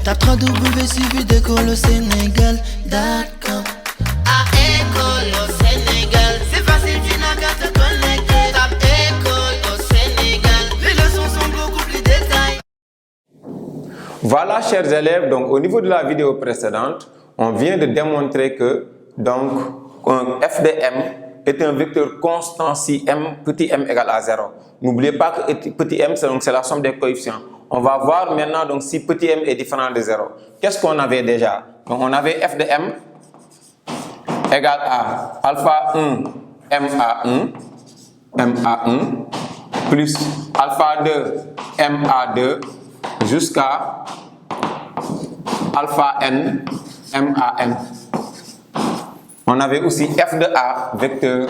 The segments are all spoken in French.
Tape www.suividécole-au-sénégal.com. À école au Sénégal, c'est facile, tu n'as qu'à te connecter. Tape école au Sénégal, les leçons sont beaucoup plus détaillées. Voilà, chers élèves, donc au niveau de la vidéo précédente, on vient de démontrer que donc un f de m est un vecteur constant si m, petit m égale à 0. N'oubliez pas que petit m, c'est la somme des coefficients. On va voir maintenant donc si petit m est différent de 0. Qu'est-ce qu'on avait déjà? Donc on avait f de m égale à alpha 1 ma1 plus alpha 2 ma2 jusqu'à alpha n man. On avait aussi f de a vecteur,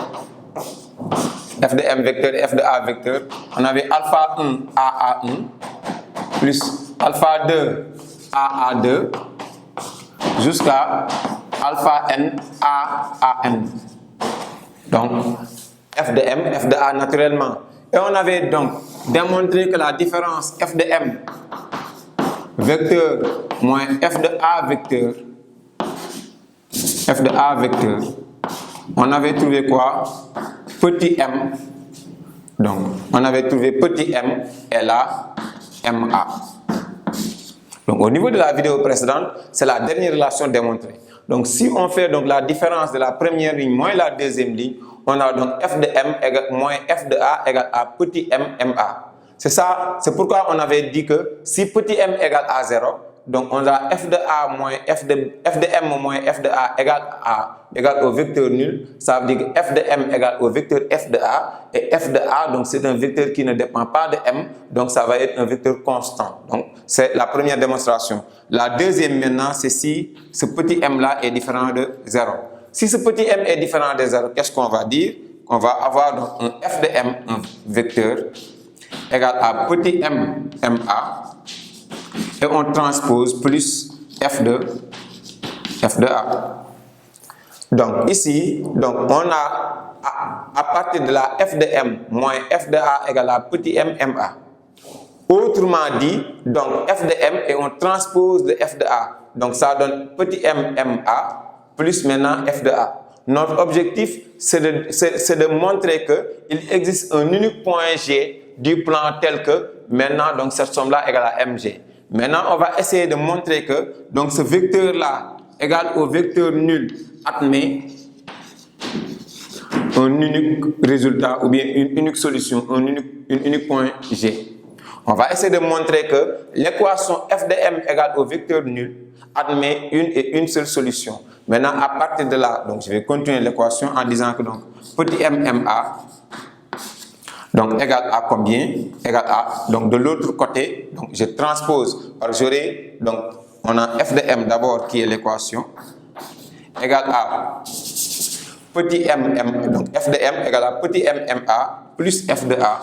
f de m vecteur et f de a vecteur. On avait alpha 1 aa1 plus alpha 2 aa2 jusqu'à alpha n aan. Donc f de m, f de a naturellement. Et on avait donc démontré que la différence f de m vecteur moins f de a vecteur, on avait trouvé quoi? Petit m. Donc on avait trouvé petit m est là ma. Donc au niveau de la vidéo précédente, c'est la dernière relation démontrée. Donc si on fait donc la différence de la première ligne moins la deuxième ligne, on a donc f de m égale moins f de a égale à petit m ma. C'est ça, c'est pourquoi on avait dit que si petit m égale à 0, donc on a f de a moins f de m moins f de a égale au vecteur nul. Ça veut dire que f de m égale au vecteur f de a, et f de a donc c'est un vecteur qui ne dépend pas de m, donc ça va être un vecteur constant. Donc c'est la première démonstration. La deuxième maintenant, c'est si ce petit m là est différent de 0. Si ce petit m est différent de 0, qu'est-ce qu'on va dire? On va avoir donc un f de m, un vecteur égal à petit m ma, et on transpose plus f de a. Donc ici, donc on a à partir de la f de m moins f de a égale à petit m ma. Autrement dit, donc f de m et on transpose le f de a. Donc ça donne petit m ma plus maintenant f de a. Notre objectif, c'est de montrer qu'il existe un unique point G du plan tel que maintenant donc cette somme-là égale à mg. Maintenant, on va essayer de montrer que donc ce vecteur-là égal au vecteur nul admet un unique résultat ou bien une unique solution, un unique point G. On va essayer de montrer que l'équation f de m égale au vecteur nul admet une et une seule solution. Maintenant, à partir de là, donc je vais continuer l'équation en disant que donc petit m ma donc égal à combien? Égal à, donc de l'autre côté, donc je transpose, parce que j'aurai, donc on a f de m d'abord qui est l'équation, égal à petit m, donc f de m égale à petit m ma plus f de a,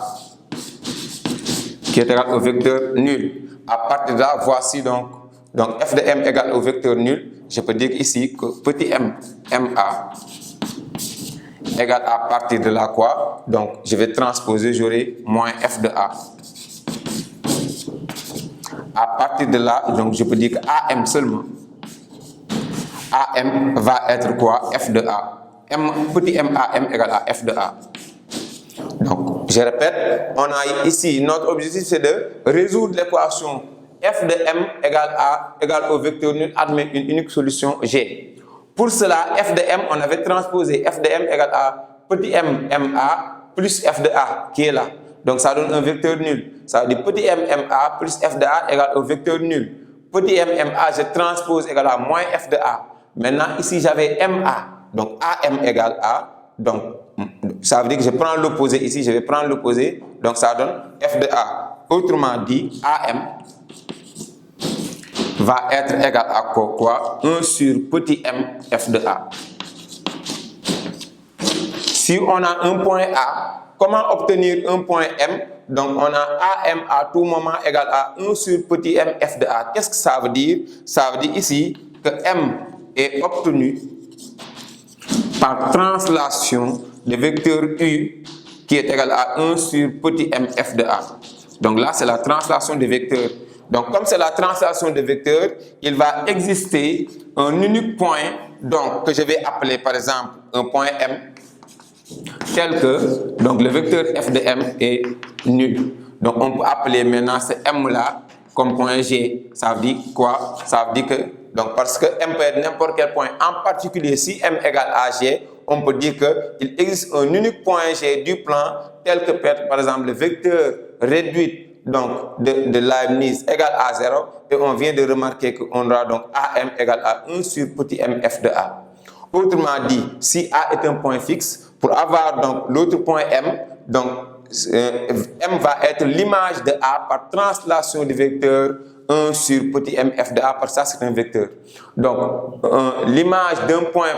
qui est égal au vecteur nul. À partir de là, voici donc f de m égale au vecteur nul, je peux dire ici que petit m ma égale à partir de là quoi? Donc je vais transposer, j'aurai moins f de a. À partir de là, donc je peux dire que am seulement. Am va être quoi? F de a. Petit mam égale à f de a. Donc je répète, on a ici, notre objectif c'est de résoudre l'équation f de m égale au vecteur nul admet une unique solution G. Pour cela, f de m, on avait transposé f de m égale à petit m ma plus f de a qui est là. Donc ça donne un vecteur nul. Ça veut dire petit m ma plus f de a égale au vecteur nul. Petit m ma, je transpose égale à moins f de a. Maintenant, ici j'avais ma. Donc am égale a. Donc ça veut dire que je prends l'opposé ici, je vais prendre l'opposé. Donc ça donne f de a. Autrement dit, am va être égal à quoi? 1 sur petit m f de a. Si on a un point A, comment obtenir un point M? Donc on a AM à tout moment égal à 1 sur petit m f de a. Qu'est-ce que ça veut dire? Ça veut dire ici que M est obtenu par translation de vecteur U qui est égal à 1 sur petit m f de a. Donc là, c'est la translation des vecteurs. Donc, comme c'est la translation de vecteurs, il va exister un unique point, donc, que je vais appeler par exemple un point M, tel que donc, le vecteur f de M est nul. Donc, on peut appeler maintenant ce M là comme point G. Ça veut dire quoi? Ça veut dire que, donc, parce que M peut être n'importe quel point, en particulier si M égale à G, on peut dire qu'il existe un unique point G du plan tel que peut être par exemple le vecteur réduit donc, de Leibniz égale à 0 et on vient de remarquer qu'on aura donc AM égale à 1 sur petit m f de A. Autrement dit, si A est un point fixe, pour avoir donc l'autre point M, donc M va être l'image de A par translation du vecteur 1 sur petit m f de A, parce que ça c'est un vecteur. Donc l'image d'un point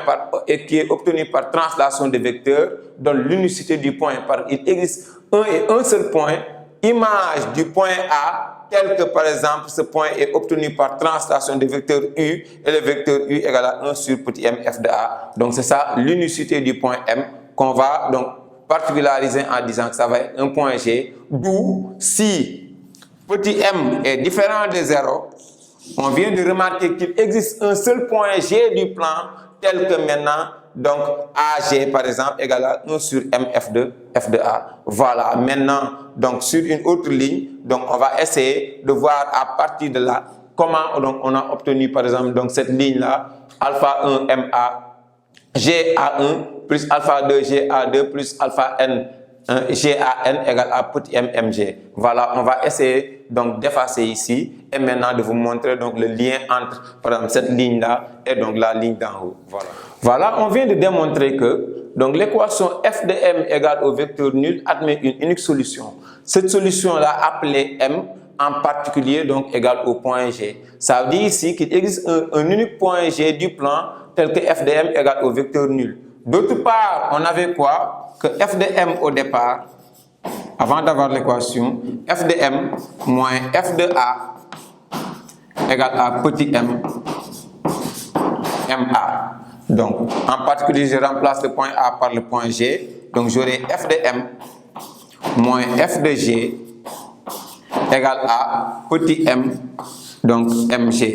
qui est obtenue par translation de vecteur donne l'unicité du point. Il existe un et un seul point, image du point A, tel que par exemple ce point est obtenu par translation du vecteur U, et le vecteur U égale à 1 sur petit m f de A. Donc c'est ça l'unicité du point M qu'on va donc particulariser en disant que ça va être un point G, d'où si petit m est différent de 0, on vient de remarquer qu'il existe un seul point G du plan tel que maintenant donc AG par exemple égale à 1 sur mf de f de A. Voilà, maintenant donc sur une autre ligne, donc on va essayer de voir à partir de là comment donc on a obtenu par exemple donc cette ligne là alpha 1 MA GA1 plus alpha 2 GA2 plus alpha n GAN égale à petit m mg. Voilà, on va essayer donc d'effacer ici et maintenant de vous montrer donc le lien entre par exemple cette ligne là et donc la ligne d'en haut. Voilà, on vient de démontrer que donc l'équation f de m égale au vecteur nul admet une unique solution. Cette solution là appelée m en particulier donc égale au point G. Ça veut dire ici qu'il existe un unique point G du plan tel que f de m égale au vecteur nul. D'autre part, on avait quoi? Que f de m au départ, avant d'avoir l'équation, f de m moins f de a égale à petit m ma. Donc, en particulier, je remplace le point A par le point G. Donc, j'aurai f de m moins f de g égale à petit m, donc mg.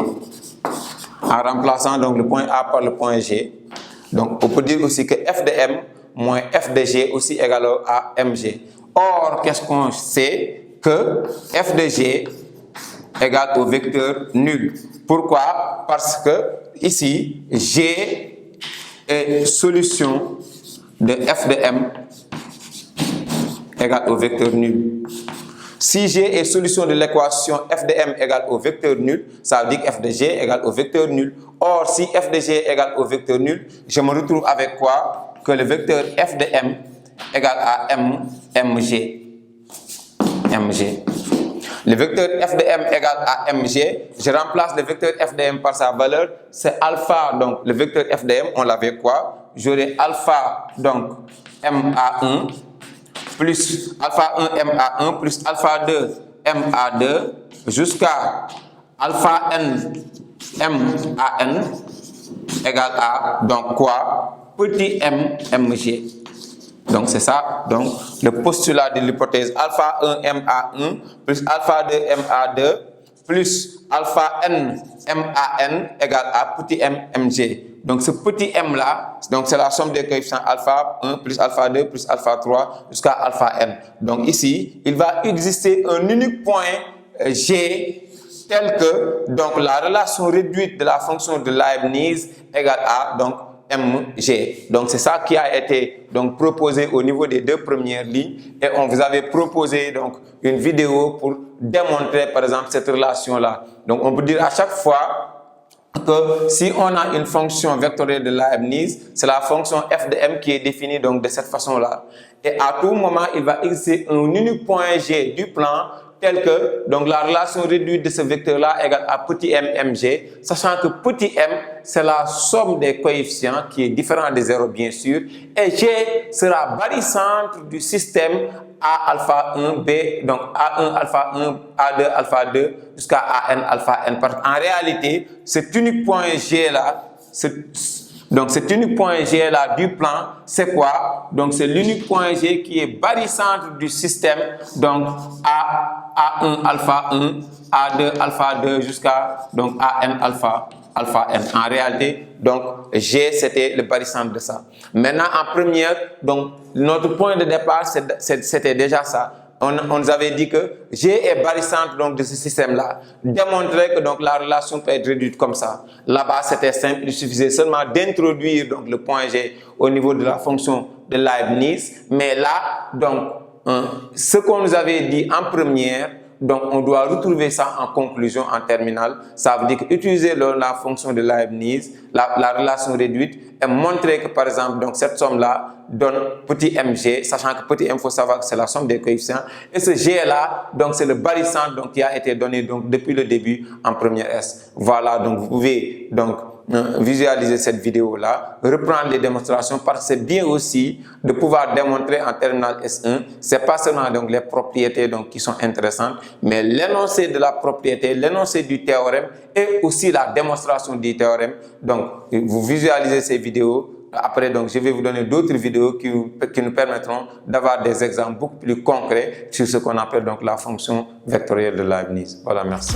En remplaçant donc le point A par le point G. Donc, on peut dire aussi que f de m moins f de g aussi égale à mg. Or, qu'est-ce qu'on sait? Que f de g égale au vecteur nul. Pourquoi? Parce que ici, g est solution de f de m égale au vecteur nul. Si g est solution de l'équation f de m égale au vecteur nul, ça veut dire que f de g égale au vecteur nul. Or, si f de g égale au vecteur nul, je me retrouve avec quoi? Que le vecteur f de m égale à mg. Le vecteur f de m égale à mg, je remplace le vecteur f de m par sa valeur, c'est alpha, donc le vecteur f de m, on l'avait quoi? J'aurai alpha, donc ma1, plus alpha 1 ma1, plus alpha 2 ma2, jusqu'à alpha n man égale à, donc quoi? Petit m mg. Donc c'est ça, donc le postulat de l'hypothèse alpha 1 ma1 plus alpha 2 ma2 plus alpha n man égale à petit m mg. Donc ce petit m là, donc c'est la somme des coefficients alpha 1 plus alpha 2 plus alpha 3 jusqu'à alpha n. Donc ici, il va exister un unique point G tel que donc la relation réduite de la fonction de Leibniz égale à donc mg. Donc c'est ça qui a été donc proposé au niveau des deux premières lignes et on vous avait proposé donc une vidéo pour démontrer par exemple cette relation là. Donc on peut dire à chaque fois que si on a une fonction vectorielle de Leibniz, c'est la fonction f de m qui est définie donc de cette façon là. Et à tout moment, il va exister un unique point G du plan tel que donc la relation réduite de ce vecteur-là égale à petit m mg, sachant que petit m, c'est la somme des coefficients qui est différent de 0 bien sûr, et g sera barycentre du système A alpha 1, B, donc A1 alpha 1, A2 alpha 2, jusqu'à AN alpha n. En réalité, cet unique point G là, Donc cet unique point G là du plan, c'est quoi? Donc c'est l'unique point G qui est barycentre du système, donc A1 alpha 1, A2 alpha 2 jusqu'à donc AN alpha n. En réalité, donc G c'était le barycentre de ça. Maintenant en première, donc notre point de départ c'était déjà ça. On nous avait dit que G est barycentre donc de ce système-là. Démontrer que donc la relation peut être réduite comme ça. Là-bas, c'était simple, il suffisait seulement d'introduire donc le point G au niveau de la fonction de Leibniz. Mais là, donc ce qu'on nous avait dit en première, donc on doit retrouver ça en conclusion en terminale. Ça veut dire qu'utiliser la fonction de Leibniz, la relation réduite, et montrer que par exemple donc cette somme-là donne petit mg, sachant que petit m, il faut savoir que c'est la somme des coefficients. Et ce g là, donc c'est le barycentre donc, qui a été donné donc, depuis le début en première S. Voilà, donc vous pouvez donc visualiser cette vidéo là, reprendre les démonstrations parce que c'est bien aussi de pouvoir démontrer en terminale S1, c'est pas seulement donc les propriétés donc qui sont intéressantes, mais l'énoncé de la propriété, l'énoncé du théorème et aussi la démonstration du théorème. Donc vous visualisez ces vidéos. Après, donc, je vais vous donner d'autres vidéos qui nous permettront d'avoir des exemples beaucoup plus concrets sur ce qu'on appelle donc la fonction vectorielle de Leibniz. Voilà, merci.